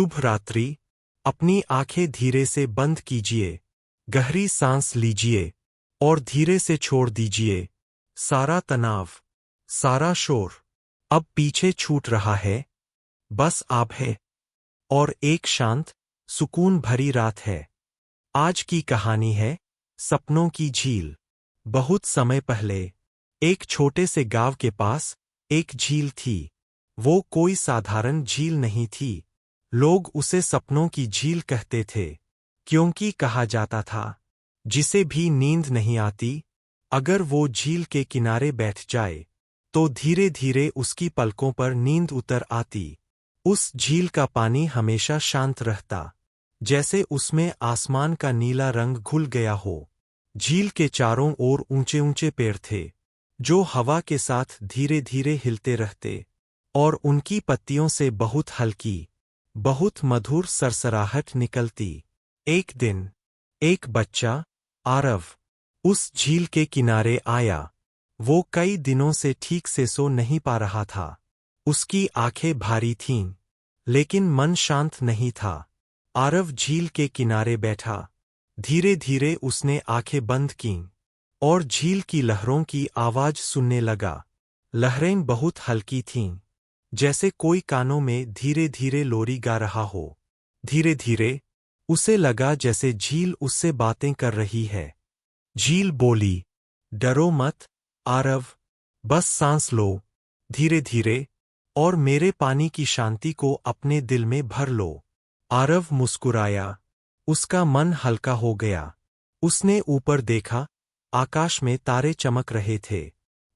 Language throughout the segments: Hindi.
शुभ रात्रि। अपनी आंखें धीरे से बंद कीजिए, गहरी सांस लीजिए और धीरे से छोड़ दीजिए सारा तनाव, सारा शोर। अब पीछे छूट रहा है, बस आप है और एक शांत, सुकून भरी रात है। आज की कहानी है सपनों की झील। बहुत समय पहले एक छोटे से गांव के पास एक झील थी। वो कोई साधारण झील नहीं थी। लोग उसे सपनों की झील कहते थे, क्योंकि कहा जाता था जिसे भी नींद नहीं आती, अगर वो झील के किनारे बैठ जाए तो धीरे धीरे उसकी पलकों पर नींद उतर आती। उस झील का पानी हमेशा शांत रहता, जैसे उसमें आसमान का नीला रंग घुल गया हो। झील के चारों ओर ऊंचे ऊंचे पेड़ थे, जो हवा के साथ धीरे धीरे हिलते रहते और उनकी पत्तियों से बहुत हल्की, बहुत मधुर सरसराहट निकलती। एक दिन एक बच्चा, आरव, उस झील के किनारे आया। वो कई दिनों से ठीक से सो नहीं पा रहा था। उसकी आंखें भारी थीं, लेकिन मन शांत नहीं था। आरव झील के किनारे बैठा। धीरे धीरे उसने आंखें बंद कीं और झील की लहरों की आवाज सुनने लगा। लहरें बहुत हल्की थीं, जैसे कोई कानों में धीरे धीरे लोरी गा रहा हो। धीरे धीरे उसे लगा जैसे झील उससे बातें कर रही है। झील बोली, डरो मत आरव, बस सांस लो धीरे धीरे और मेरे पानी की शांति को अपने दिल में भर लो। आरव मुस्कुराया, उसका मन हल्का हो गया। उसने ऊपर देखा, आकाश में तारे चमक रहे थे।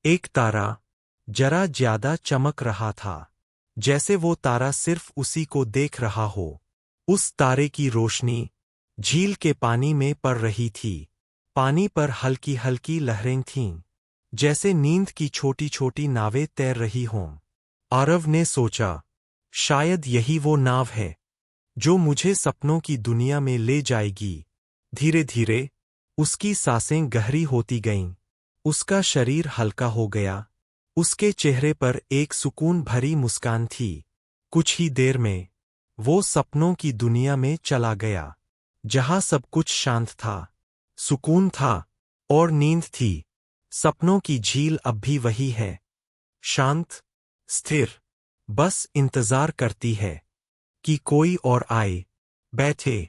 एक तारा जरा ज्यादा चमक रहा था, जैसे वो तारा सिर्फ उसी को देख रहा हो। उस तारे की रोशनी झील के पानी में पड़ रही थी। पानी पर हल्की हल्की लहरें थीं, जैसे नींद की छोटी छोटी नावें तैर रही हों। आरव ने सोचा, शायद यही वो नाव है जो मुझे सपनों की दुनिया में ले जाएगी। धीरे धीरे उसकी सांसें गहरी होती गईं। उसका शरीर हल्का हो गया। उसके चेहरे पर एक सुकून भरी मुस्कान थी। कुछ ही देर में वो सपनों की दुनिया में चला गया, जहां सब कुछ शांत था, सुकून था और नींद थी। सपनों की झील अब भी वही है, शांत, स्थिर, बस इंतजार करती है कि कोई और आए, बैठे,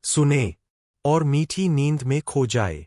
सुने और मीठी नींद में खो जाए।